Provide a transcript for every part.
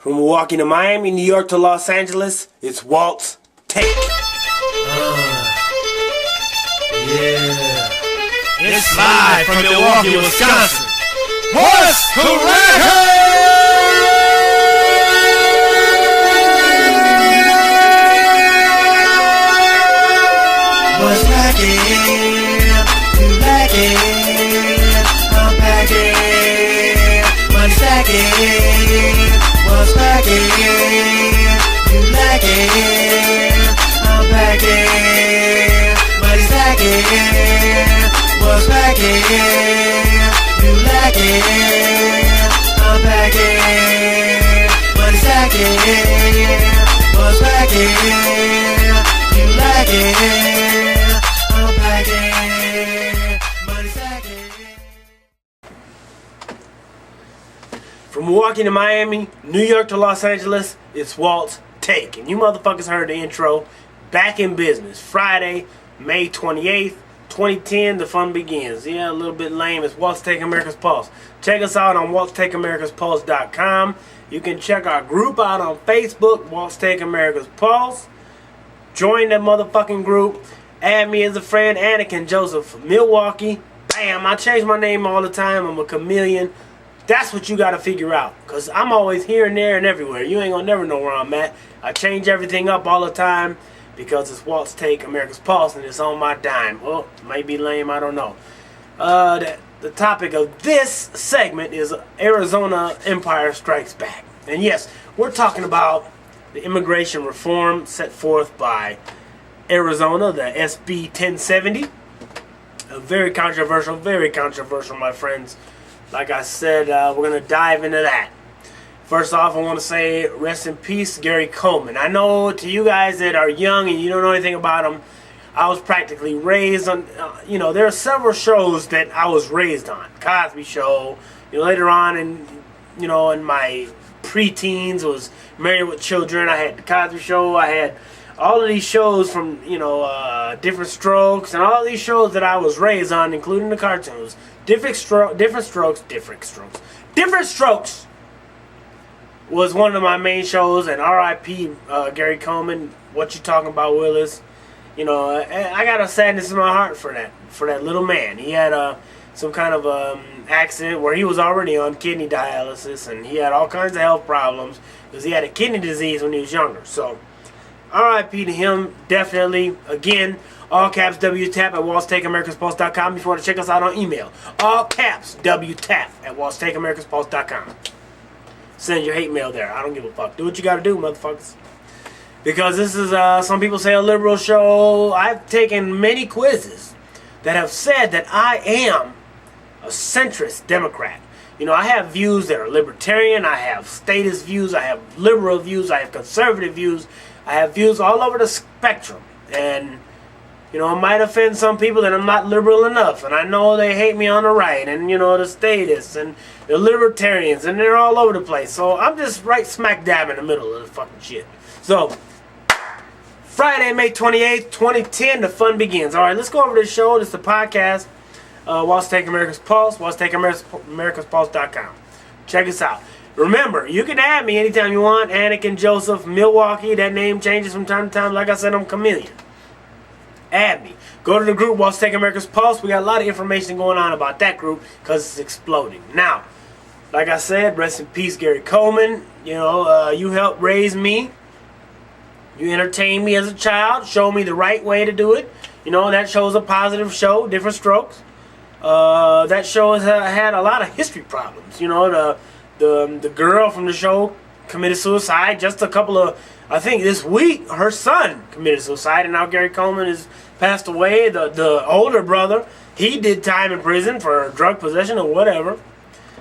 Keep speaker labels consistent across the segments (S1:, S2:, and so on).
S1: From Milwaukee to Miami, New York to Los Angeles, it's Walt's Take.
S2: Yeah. It's live from Milwaukee, Wisconsin. What's the record?
S3: What's lacking? You lacking? I'm packing. Money stacking. What's lacking? You lacking? I'm packing. Money stacking. What's lacking? You lacking? I'm packing. Money stacking. What's lacking? You lacking? I'm packing. Money stacking.
S1: From Milwaukee to Miami, New York to Los Angeles, it's Walt's Take. And you motherfuckers heard the intro. Back in business. Friday, May 28th, 2010, the fun begins. Yeah, a little bit lame. It's Walt's Take America's Pulse. Check us out on waltstakeamerica'spulse.com. You can check our group out on Facebook, Walt's Take America's Pulse. Join that motherfucking group. Add me as a friend, Anakin Joseph, Milwaukee. Bam, I change my name all the time. I'm a chameleon. That's what you got to figure out. Because I'm always here and there and everywhere. You ain't going to never know where I'm at. I change everything up all the time because it's Walt's Take America's Pulse and it's on my dime. Well, it might be lame, I don't know. The topic of this segment is Arizona Empire Strikes Back. And yes, we're talking about the immigration reform set forth by Arizona, the SB 1070. Very controversial, my friends. Like I said, we're going to dive into that. First off, I want to say rest in peace, Gary Coleman. I know to you guys that are young and you don't know anything about him, I was practically raised on, there are several shows that I was raised on. Cosby Show, later on in my preteens was Married with Children. I had the Cosby Show. I had all of these shows from, Different Strokes and all of these shows that I was raised on, including the cartoons. Different Strokes was one of my main shows, and R.I.P. Gary Coleman. What you talking about, Willis? I got a sadness in my heart for that little man. He had some kind of accident where he was already on kidney dialysis, and he had all kinds of health problems because he had a kidney disease when he was younger. So, R.I.P. to him, definitely. Again, all caps WTAP at waltstakeamerica'spulse.com. If you want to check us out on email, all caps WTAP at waltstakeamerica'spulse.com. Send your hate mail there. I don't give a fuck. Do what you gotta do, motherfuckers. Because this is, some people say, a liberal show. I've taken many quizzes that have said that I am a centrist Democrat. I have views that are libertarian. I have statist views. I have liberal views. I have conservative views. I have views all over the spectrum. And, it might offend some people that I'm not liberal enough. And I know they hate me on the right. And, the statists and the libertarians. And they're all over the place. So I'm just right smack dab in the middle of the fucking shit. So, Friday, May 28th, 2010, the fun begins. All right, let's go over to the show. This is the podcast. Walt's Take America's Pulse. Walt'sTakeAmerica'spulse.com. Check us out. Remember, you can add me anytime you want. Anakin Joseph, Milwaukee. That name changes from time to time. Like I said, I'm a chameleon. Add me. Go to the group, Walt's Take America's Pulse. We got a lot of information going on about that group because it's exploding. Now, like I said, rest in peace, Gary Coleman. You helped raise me. You entertained me as a child. Showed me the right way to do it. That show's a positive show, Different Strokes. That show has had a lot of history problems. The girl from the show committed suicide. Just a couple of, I think this week, her son committed suicide, and now Gary Coleman has passed away. The older brother, he did time in prison for drug possession or whatever.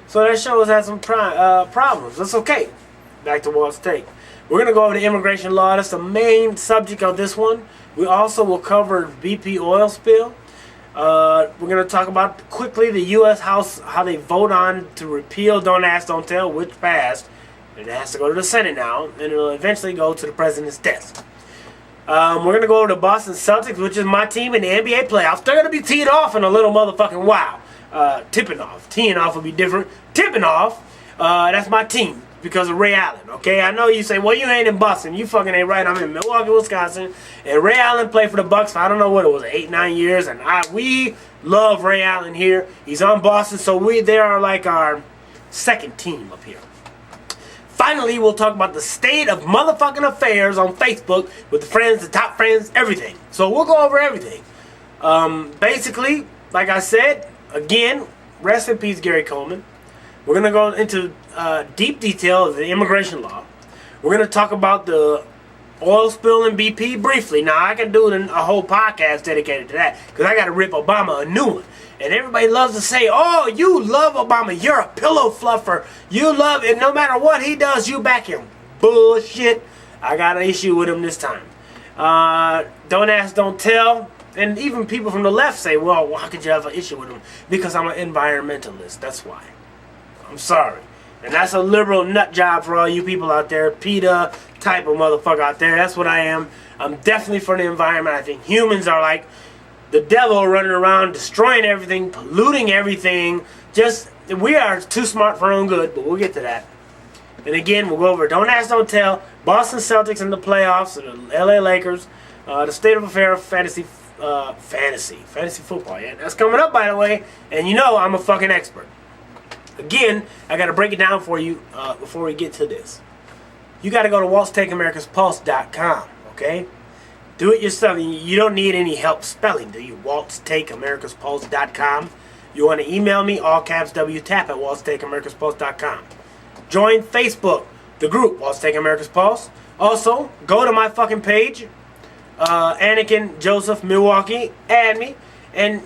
S1: So that show has had some problems. That's okay. Back to Walt's Take. We're going to go over the immigration law. That's the main subject of this one. We also will cover BP oil spill. We're going to talk about quickly the U.S. House, how they vote on to repeal Don't Ask, Don't Tell, which passed. And it has to go to the Senate now, and it'll eventually go to the president's desk. We're going to go over to Boston Celtics, which is my team in the NBA playoffs. They're going to be teed off in a little motherfucking while. Tipping off. Teeing off will be different. Tipping off, that's my team. because of Ray Allen, okay? I know you say, well, you ain't in Boston. You fucking ain't right. I'm in Milwaukee, Wisconsin. And Ray Allen played for the Bucks for, I don't know what it was, 8-9 years. And we love Ray Allen here. He's on Boston, so they are like our second team up here. Finally, we'll talk about the state of motherfucking affairs on Facebook with the friends, the top friends, everything. So we'll go over everything. Basically, like I said, again, rest in peace, Gary Coleman. We're going to go into deep detail of the immigration law. We're going to talk about the oil spill in BP briefly. Now, I can do a whole podcast dedicated to that because I got to rip Obama a new one. And everybody loves to say, oh, you love Obama. You're a pillow fluffer. You love it. No matter what he does, you back him. Bullshit. I got an issue with him this time. Don't ask, don't tell. And even people from the left say, well, how could you have an issue with him? Because I'm an environmentalist. That's why. I'm sorry. And that's a liberal nut job for all you people out there. PETA type of motherfucker out there. That's what I am. I'm definitely for the environment. I think humans are like the devil running around destroying everything, polluting everything. We are too smart for our own good, but we'll get to that. And again, we'll go over don't ask, don't tell. Boston Celtics in the playoffs, the LA Lakers, the state of affairs, fantasy football. Yeah, that's coming up, by the way. And you know I'm a fucking expert. Again, I got to break it down for you before we get to this. You got to go to waltstakeamerica'spulse.com, okay? Do it yourself. You don't need any help spelling, do you? waltstakeamerica'spulse.com. You want to email me, all caps WTAP at waltstakeamerica'spulse.com. Join Facebook, the group, Walt's Take America's Pulse. Also, go to my fucking page, Anakin Joseph Milwaukee, add me, and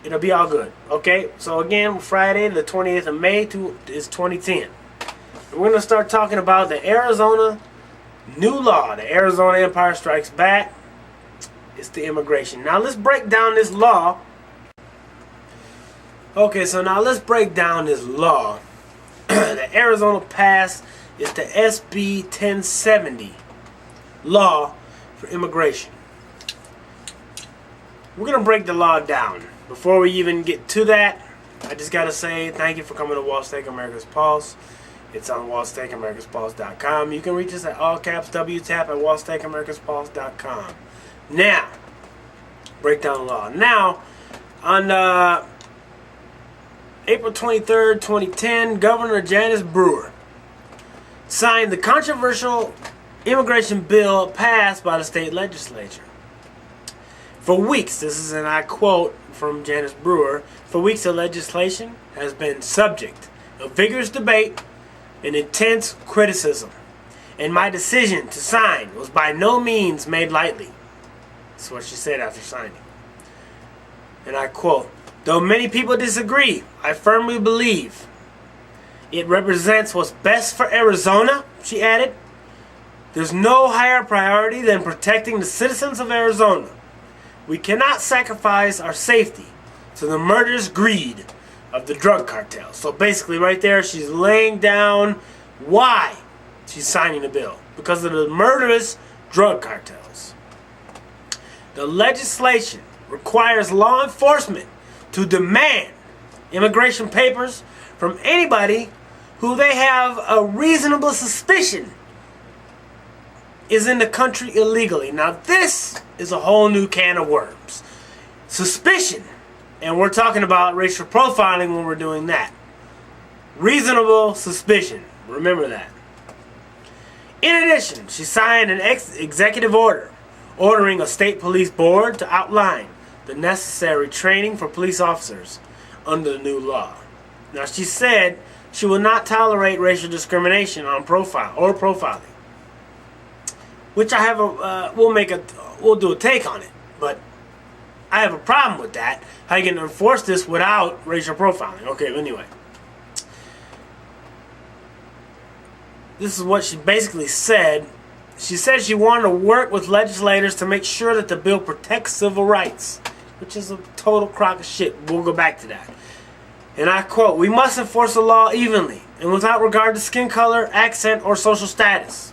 S1: it'll be all good. Okay? So again, Friday, the 20th of May is 2010. And we're going to start talking about the Arizona new law. The Arizona Empire Strikes Back. It's the immigration. Now let's break down this law. Okay, so now let's break down this law. The Arizona passed is the SB 1070 law for immigration. We're going to break the law down. Before we even get to that, I just got to say thank you for coming to Walt's Take America's Pulse. It's on waltstakeamerica'spulse.com. You can reach us at all caps WTAP at waltstakeamerica'spulse.com. Now, break down the law. Now, on April 23rd, 2010, Governor Janice Brewer signed the controversial immigration bill passed by the state legislature. For weeks, this is, and I quote from Janice Brewer, for weeks the legislation has been subject of vigorous debate and intense criticism, and my decision to sign was by no means made lightly. That's what she said after signing. And I quote, though many people disagree, I firmly believe it represents what's best for Arizona, she added. There's no higher priority than protecting the citizens of Arizona. We cannot sacrifice our safety to the murderous greed of the drug cartel. So basically right there, she's laying down why she's signing the bill. Because of the murderous drug cartels. The legislation requires law enforcement to demand immigration papers from anybody who they have a reasonable suspicion is in the country illegally. Now this is a whole new can of worms. Suspicion. And we're talking about racial profiling when we're doing that. Reasonable suspicion. Remember that. In addition, she signed an executive order ordering a state police board to outline the necessary training for police officers under the new law. Now she said she will not tolerate racial discrimination on profiling. Which I have we'll do a take on it, but I have a problem with that. How you can enforce this without racial profiling? Okay, anyway. This is what she basically said. She said she wanted to work with legislators to make sure that the bill protects civil rights, which is a total crock of shit. We'll go back to that. And I quote, we must enforce the law evenly and without regard to skin color, accent, or social status.